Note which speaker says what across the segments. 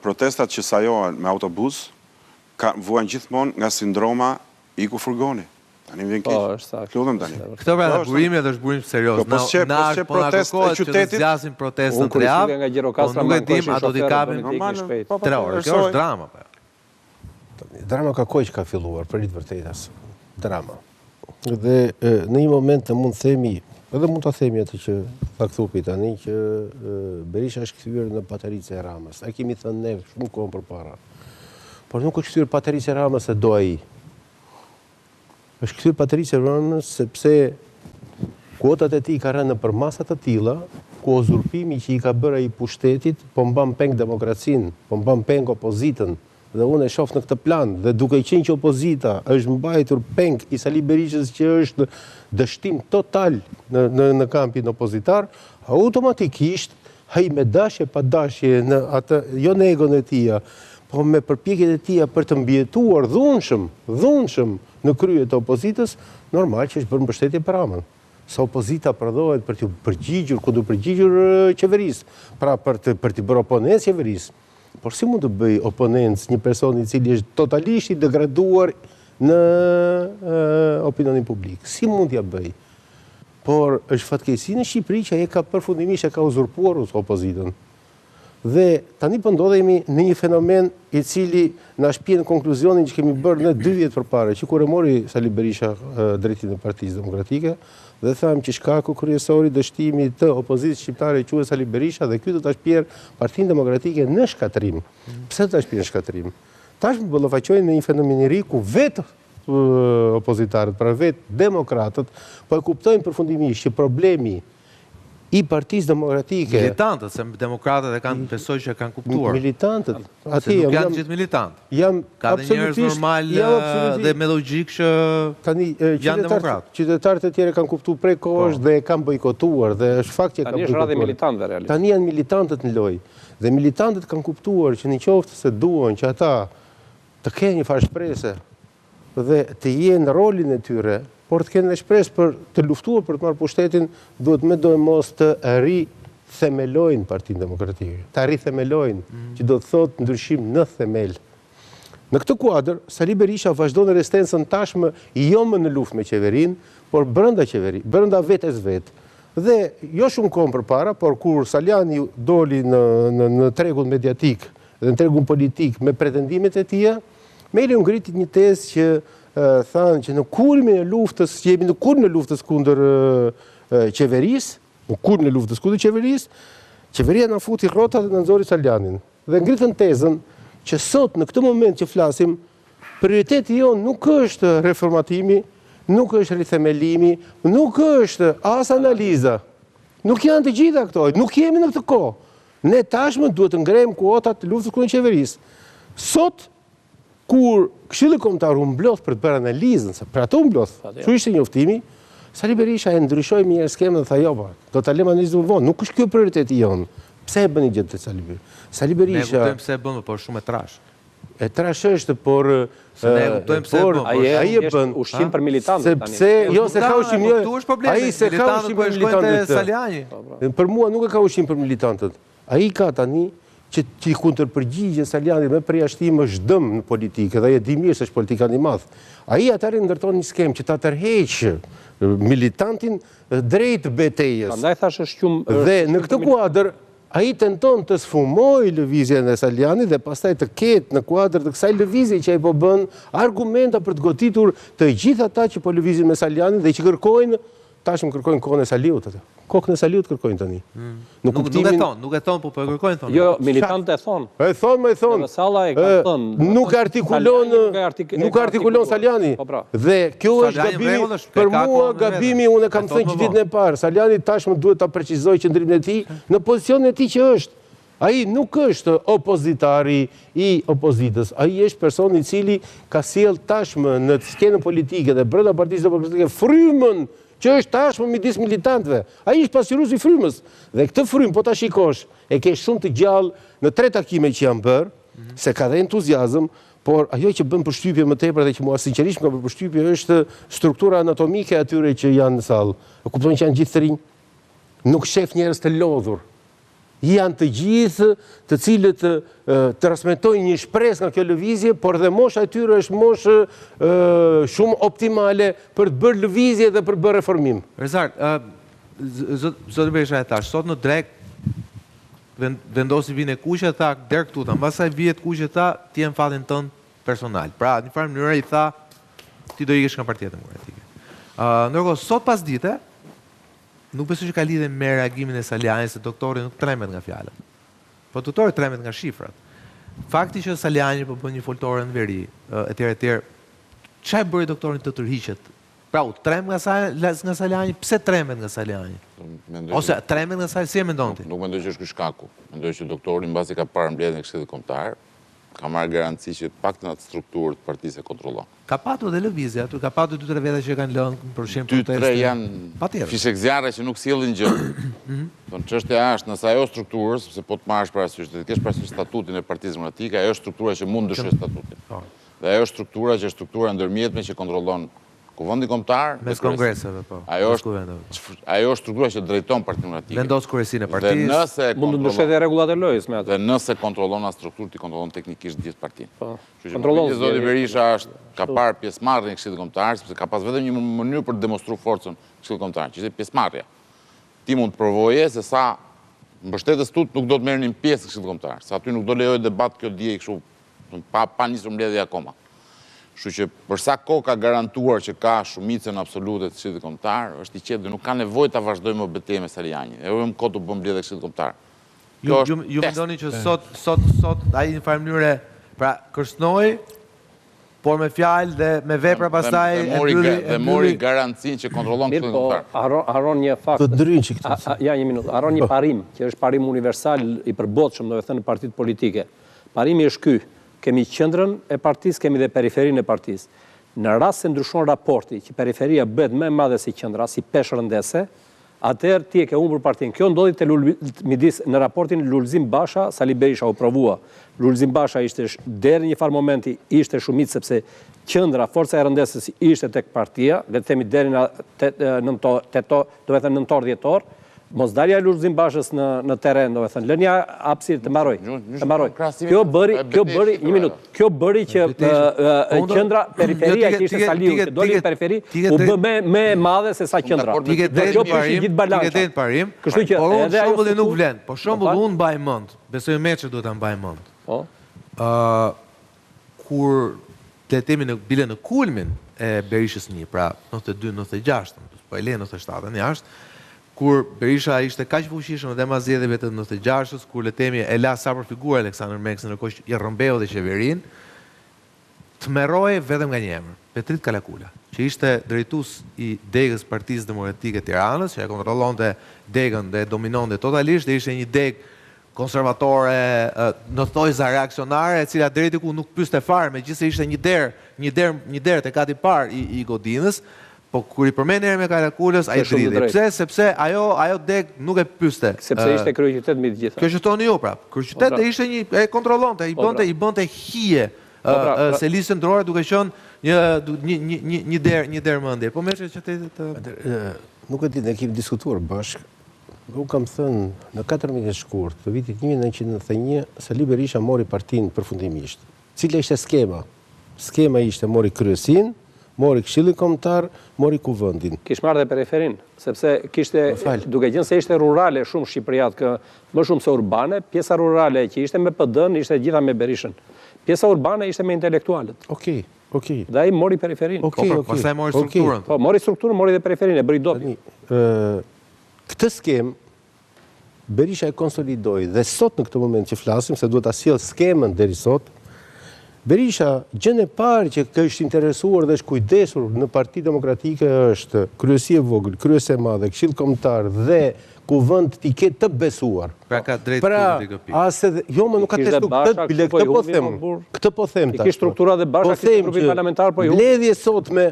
Speaker 1: Protestat që sajohen me autobus vuan gjithmonë nga sindroma iku furgoni. Tani vjen keq. Lutem tani.
Speaker 2: Këtë pra burimi është burim serioz.
Speaker 1: Po çe protestë e qytetit
Speaker 2: zgjasin protestën 3 javë. Nuk e dim, a do t'i kapin 3 orë. Kjo është drama.
Speaker 3: Drama ka kohë që ka filluar, për të vërtetës. Drama. Dhe në një moment të mund të themi, edhe mund të themi atë që tha Kthupi tani, që Berisha është kthyer në patëricë e Ramës. A kemi thënë ne shumë kohë përpara. Por nuk është kthyer patëricë e Ramës se do ai. Është kthyer patëricë e Ramës sepse kuotat e tij ka rënë për masa të tilla, ku uzurpimi që i ka bërë ai pushtetit po mban peng demokracinë, po mban peng opozitën. Dhe unë e shoh në këtë plan, dhe duke qenë që opozita është mbajtur peng i Sali Berishës që është dështim total në kampin opozitar, automatikisht ai me dashje pa dashje në atë, jo në egon e tija, po me përpjekjet e tija për të mbjetuar dhunshëm në krye të opozitës, normal që është bërë mbështetje për Ramën. Sa opozita prodhohet për të përgjigjur, ku du përgjigjur qeverisë, pra për të bërë oponencë qeverisë. Por si mund të bëj oponencë një person i cili është totalisht i degraduar në opinionin publik? Si mund t'ja bëj? Por është fatkeqësi në Shqipëri që ai ka përfundimisht e ka uzurpuar opozitën. Dhe tani po ndodhemi në një fenomen i cili na shpjen konkluzionin që kemi bërë në 2 vjet përpara, që kur e mori Sali Berisha drejtimin e Partisë Demokratike, dhe thamë që shkaku kryesor i dështimit të opozitës shqiptare quhet Sali Berisha dhe ky do ta shpjerë Partinë Demokratike në shkatrim. Pse do ta shpjerë në shkatrim? Tash më ballafaqojnë në një fenomen i ri ku vetë opozitarët, pra vetë demokratët, po e kuptojnë përfundimisht që problemi i Partisë Demokratike...
Speaker 2: Militantët, se demokratët e kanë besoj që kanë kuptuar.
Speaker 3: Militantët.
Speaker 2: Se nuk janë gjithë militantë. Ka dhe njerëz normal dhe me logjik që janë demokratë.
Speaker 3: Qytetarët e tjerë kanë kuptuar prej kohësh dhe kanë bojkotuar dhe është fakt që kanë bojkotuar.
Speaker 4: Tani është radhë militantëve realisht.
Speaker 3: Tani janë militantët në lojë. Dhe militantët kanë kuptuar që nëse se duan që ata të kenë një farë shprese dhe të jenë rolin e tyre, por të kenë shpresë për të luftuar për të marrë pushtetin, duhet me do e mos të rithemelojnë Partinë Demokratike. Ta rithemelojnë, që do të thotë ndryshim në themel. Në këtë kuadër, Sali Berisha vazhdon rezistencën tashmë jo më në luftë me qeverinë, por brenda qeveri, brenda vetes vetë. Dhe jo shumë kohë përpara, por kur Saliani doli në tregun mediatik dhe në tregun politik me pretendimet e tija, Meli u ngritit një tezë që thanë që në kulmin e luftës, që jemi në kulmin e luftës kundër qeverisë, në kulmin e luftës kundër qeverisë, qeveria na futi rrotat dhe na nxori Salianin. Dhe ngritën tezën që sot në këtë moment që flasim, prioriteti jonë nuk është reformatimi, nuk është rithemelimi, nuk është as analiza. Nuk janë të gjitha këto, nuk jemi në këtë kohë. Ne tashmë duhet të ngrejmë kuotat të luftës kundër qeverisë. Sot kur Këshilli Kombëtar u mblodh për të bërë analizën, se për ato u mblodh, që ishte njoftimi, Sali Berisha e ndryshoi një herë skemën dhe tha jo, do ta lëmë analizën vonë, nuk është kjo prioriteti jonë. Pse e bëni gjë të Sali Berisha? Sali Berisha...
Speaker 2: Ne kuptojmë pse e bën, por shumë e trash.
Speaker 3: E trash është, por...
Speaker 2: Ne kuptojmë pse e bën.
Speaker 4: Ai e bën ushqim për militantët tani.
Speaker 3: Sepse, jo, se ka ushqim...
Speaker 2: Ai se ka ushqim për militantët.
Speaker 3: Për mua nuk e ka ushqim për militantët. Ai ka tani që i kundërpërgjigjen Salianit me përjashtim është dëm në politikë, dhe e di mirë se është politikan i madh. Ai atëherë ndërton një skemë që ta tërheqë militantin drejt betejës.
Speaker 4: Prandaj thashë shqum.
Speaker 3: Dhe në këtë kuadër ai tenton të sfumojë lëvizjen e Salianit dhe pastaj të ketë në kuadër të kësaj lëvizje që ai po bën argumenta për të goditur të gjithë ata që po lëvizin me Salianin dhe që kërkojnë, tashmë kërkojnë kohën e Saliut atë. Kokën e Saliut kërkojnë tani.
Speaker 2: Nuk e thonë, po kërkojnë thonë.
Speaker 4: Jo, militantët e thonë.
Speaker 3: E thonë.
Speaker 4: Salla e ka thonë.
Speaker 3: Nuk artikulon Saliani. Dhe kjo është gabimi, për mua gabimi, unë e kam thënë që ditën e parë. Saliani tashmë duhet ta precisojë qëndrimin e tij në pozicionin e tij që është. Ai nuk është opozitari i opozitës. Ai është personi i cili ka sjell tashmë në skenën politike dhe brenda Partisë Demokratike frymën që është tashmë midis militantëve. Ai është pasqyruesi i frymës. Dhe këtë frymë, po ta shikosh, e ke shumë të gjallë në 3 takime që janë bërë, se ka dhe entuziazëm, por ajo që bën përshtypje më tepër dhe që mua sinqerisht më ka bërë përshtypje është struktura anatomike e atyre që janë në sallë. E kupton që janë gjithë të rinj. Nuk shef njerëz të lodhur. janë të gjithë të cilët transmetojnë një shpresë nga kjo lëvizje, por dhe mosha e tyre është moshë shumë optimale për të bërë lëvizje dhe për të bërë reformim.
Speaker 2: Rezart, Zoti Berisha e thash, sot në drek vendosi vinë e kuqe, tha der këtu, mbasaj vihet kuqe, tha ti në fatin tënd personal. Pra, në farë mënyrë i tha ti do ikesh nga Partia Demokratike. Ndërkohë, sot pas dite, nuk besoj që ka lidhje me reagimin e Saliani, se doktori nuk tremet nga fjalët. Po doktori tremet nga shifrat. Fakti që Saliani po bën një foltore në veri, etj, çfarë bëri doktorin të tërhiqet? Pra, u trem nga Saliani, pse tremet nga Saliani? Ose tremet nga Saliani, si e mendon ti?
Speaker 5: Nuk mendoj që është ky shkaku. Mendoj që doktori mbasi ka parë mbledhjen e Këshillit Kombëtar, ka marrë garanci që paktën atë strukturë të partisë e kontrollon.
Speaker 2: Ka patur dhe lëvizje, aty ka patur 2-3 vete që kanë lënë për shemb proteste.
Speaker 5: 2-3 janë fishek zjarre që nuk sillin gjë. Don çështja është nëse ajo strukturës, sepse po të marrësh parasysh, të kesh parasysh statutin e Partisë Demokratike, ajo struktura që mund ndryshoj statutin. Dhe ajo struktura që është struktura ndërmjetme që kontrollon Kuvendin Kombëtar,
Speaker 2: mes kongreseve, po.
Speaker 5: Ajo është struktura që drejton Partinë Demokratike.
Speaker 2: Vendos kryesinë e partisë.
Speaker 4: Mund të ndryshojë dhe rregullat e lojës me atë.
Speaker 5: Dhe nëse kontrollon atë strukturë, ti kontrollon teknikisht gjithë partinë.
Speaker 4: Kontrollon.
Speaker 5: Zoti Berisha ka parë pjesëmarrjen e Këshillit Kombëtar, sepse ka pas vetëm një mënyrë për të demonstruar forcën e Këshillit Kombëtar, që ishte pjesëmarrja. Ti mund të provoje se sa mbështetës tut nuk do të merrnin pjesë në Këshillin Kombëtar, se aty nuk do lejoj debat kjo dije kështu pa nisur mbledhje akoma. Kështu që për sa kohë ka garantuar që ka shumicën absolute të Këshillit Kombëtar, është i qetë dhe nuk ka nevojë ta vazhdojmë betejën me Saliani. E vëmë kohë të bëjmë mbledhje Këshillit Kombëtar.
Speaker 2: Ju mendoni që sot ai në farë mënyrë pra kërcënoi, por me fjalë dhe me vepra pastaj
Speaker 5: e mori garancinë që kontrollon Këshillin Kombëtar.
Speaker 4: Harron një fakt.
Speaker 3: Të ndryjnë që këtë.
Speaker 4: Ja, një minutë. Harron një parim, që është parim universal i përbotshëm, do të thënë në partitë politike. Parimi është ky. Kemi qendrën e partisë, kemi dhe periferinë e partisë. Në rast se ndryshon raporti, që periferia bëhet më e madhe si qendra, si peshë rëndese, atëherë ti e ke humbur partinë. Kjo ndodhi midis në raportin Lulzim Basha, Sali Berisha u provua. Lulzim Basha ishte deri një farë momenti ishte shumicë sepse qendra, forca e rëndesës ishte tek partia, le të themi deri në nëntor-dhjetor. Mosdalja e Lulzim Bashës në terren, do të thënë, lënia hapësirë të mbaroj. Kjo bëri një minutë. Kjo bëri që qendra periferia që ishte Saliu, që doli në periferi, u bë më e madhe se sa qendra.
Speaker 2: Kjo prishi gjithë balancën. Kështu që edhe shembulli nuk vlen, po shembulli unë mbaj mend, besoj me që duhet ta mbaj mend.
Speaker 4: Po.
Speaker 2: Kur le të themi në bile në kulmin e Berishës 1, pra 92-96, po e le 97-ën jashtë, kur Berisha ishte kaq fuqishëm dhe mas zgjedhjeve të 96-s, kur le të themi e la sa për figurë Aleksandër Meksi, ndërkohë që i rrëmbeu dhe qeverinë, të merrohej vetëm nga një emër, Petrit Kalakula, që ishte drejtues i degës Partisë Demokratike Tiranës, që e kontrollonte degën dhe dominonte totalisht, dhe ishte një degë konservatore, në thojza reaksionare, e cila deri diku nuk pyeste fare, megjithëse ishte një derë tek kati parë i Godinës. Po kur i përmend emrin e Kalakulës, ai dridhi. Pse? Sepse ajo deg nuk e pyeste.
Speaker 4: Sepse ishte kryeqytet mbi të gjitha.
Speaker 2: Kjo që thoni ju prap. Kryeqyteti ishte e kontrollonte, i bënte hije se listë ndrore duke qenë një derë mendje. Po mëse që
Speaker 3: nuk e di, ne kemi diskutuar bashkë. Unë kam thënë në 14 shkurt të vitit 1991, Sali Berisha mori partinë përfundimisht. Cila ishte skema? Skema ishte mori kryesin, mori Këshillin Kombëtar, mori Kuvendin.
Speaker 4: Kish marrë dhe periferin, sepse kishte, duke qenë se ishte rurale shumë Shqipëriat, më shumë se urbane, pjesa rurale që ishte me PD-n, ishte gjitha me Berishën. Pjesa urbane ishte me intelektualët.
Speaker 3: Okej.
Speaker 4: Dhe ai mori periferin.
Speaker 2: Pastaj mori strukturën.
Speaker 4: Po, mori strukturën, mori dhe periferin, e bëri dopi.
Speaker 3: Këtë skem, Berisha e konsolidoi, dhe sot në këtë moment që flasim, se duhet ta sjell skemën deri sot, Berisha, gjën e parë që është interesuar dhe është kujdesur në Partinë Demokratike është kryesi e vogël, kryesi e madhe, Këshill Kombëtar dhe Kuvend t'i ketë të besuar.
Speaker 2: Pra ka drejt publikë pikë.
Speaker 3: Jo, më nuk ka testu këtë po them. Këtë po them tash.
Speaker 4: Ki struktura dhe Basha kishte grupin parlamentar po ju.
Speaker 3: Mbledhje sotme.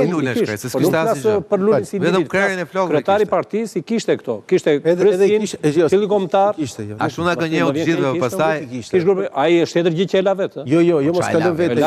Speaker 2: Lule shkret, se s'kishte asgjë.
Speaker 4: Për Lulin si
Speaker 2: vetëm krerjen e flokëve.
Speaker 4: Kryetari i partisë i kishte këto. Kishte kryesin, Këshilli Kombëtar.
Speaker 2: Ashtu na gënjeu të gjithëve pastaj.
Speaker 4: Kish grupi, ai është tjetër gjë që e la vetë.
Speaker 3: Jo, mos ka lënë vetë.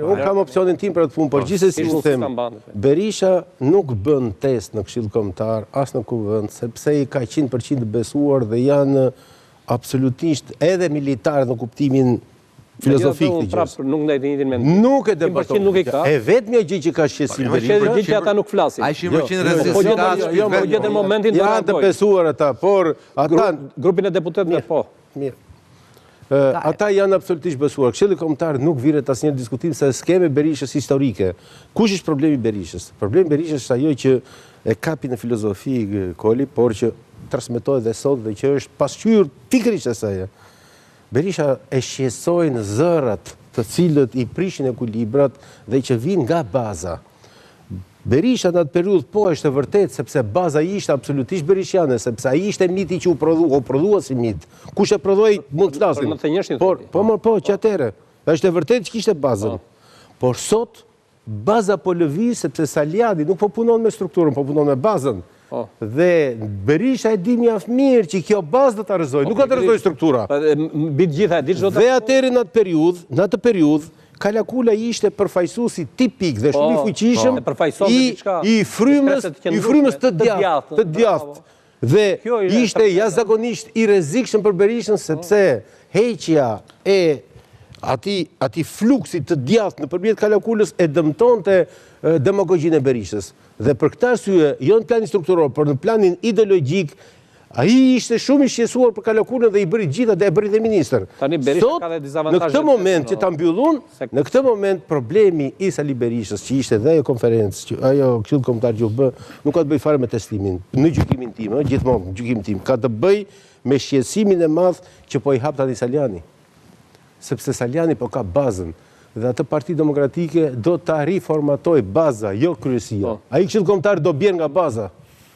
Speaker 3: Unë kam opsionin tim për atë punë, por gjithsesi u them. Berisha nuk bën test në Këshill Kombëtar as pas në kuvend, sepse i ka 100% besuar dhe janë absolutisht edhe militarë në kuptimin filozofik të gjës.
Speaker 4: Nuk ndaj të njëjtin mend.
Speaker 3: Nuk e debaton.
Speaker 4: Nuk e ka.
Speaker 3: E vetmja gjë që ka shqesim Berisha.
Speaker 4: Gjithë që ata nuk flasin.
Speaker 2: Ai 100% rrezikos.
Speaker 4: Po gjetë momentin të
Speaker 3: janë të besuar ata, por ata
Speaker 4: grupin e deputetëve po.
Speaker 3: Mirë. Ata janë absolutisht besuar. Këshilli Kombëtar nuk virret asnjë diskutim se skemi Berishës historike. Kush është problemi i Berishës? Problemi i Berishës është ajo që e kapi në filozofi Koli, por që transmetohet dhe sot dhe që është pasqyrë pikërisht asaj. Berisha e shqetësojnë zërat të cilët i prishin ekuilibrat dhe që vinë nga baza. Berisha në atë periudhë po është e vërtet sepse baza ishte absolutisht berishiane, sepse ai ishte miti që u prodhua si mit. Kush e prodhoi mund të flasim. Po, që atëre. Është e vërtet që kishte bazën. Por sot baza po lëviz sepse Saliani nuk po punon me strukturën, po punon me bazën. Dhe Berisha e di mjaft mirë që kjo bazë do ta rrezojë, nuk do ta rrezojë struktura. Dhe atëherë në atë periudhë Kalakula ishte përfaqësuesi tipik dhe shumë i fuqishëm i frymës të djathtë. Dhe ishte jashtëzakonisht i rrezikshëm për Berishën sepse heqja e atij fluksi të djathtë nëpërmjet Kalakulës e dëmtonte demagogjinë e Berishës. Dhe për këtë arsye, jo në planin strukturor, por në planin ideologjik, ai ishte shumë i shqetësuar për Kalakulën dhe i bëri gjitha dhe e bëri dhe ministër.
Speaker 4: Tani Berisha ka dhe dizavantazhe.
Speaker 3: Në këtë moment që ta mbyllun, në këtë moment problemi i Sali Berishës, që ishte dhe ajo konferencë, që ajo Këshilli Kombëtar që u bë, nuk ka të bëj fare me testimin, në gjykimin tim, gjithmonë në gjykimin tim, ka të bëj me shqetësimin e madh që po i hap tani Saliani. Sepse Saliani po ka bazën. Dhe atë Parti Demokratike do ta riformatoj baza, jo kryesia. Ai Këshilli Kombëtar do bjerë nga baza.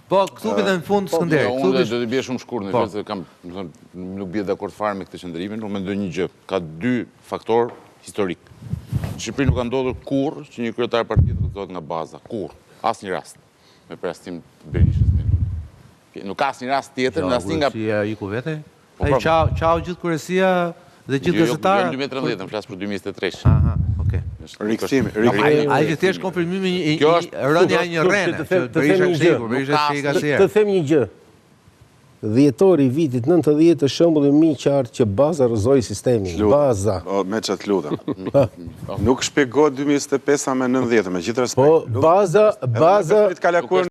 Speaker 2: Po, këtu bie në fund Skënderi.
Speaker 5: Unë do të bie shumë shkurt në fakt se kam, nuk bie dakord fare me këtë qendrimin, unë mendoj një gjë, ka dy faktor historik. Në Shqipëri nuk ka ndodhur kurrë që një kryetar parti të rrethohet nga baza, kurrë, asnjë rast, me përjashtim të Berishës. Nuk ka asnjë rast tjetër, në asnjë nga
Speaker 2: iku vete. Ai çau gjithë kurësia dhe gjithë gazetarët.
Speaker 5: Jo 2013, më flas për 2023.
Speaker 2: Aha, okay.
Speaker 1: Rikthimi.
Speaker 2: Ai që thjesht konfirmimi i rënia e një rrene.
Speaker 3: Të them një gjë. Dhjetori i vitit 90 është shembulli më i qartë që baza rrëzoi sistemin. Baza.
Speaker 1: Me çat lutem. Nuk shpjegohet 2025 me 90, me gjithë respekt.
Speaker 3: Po baza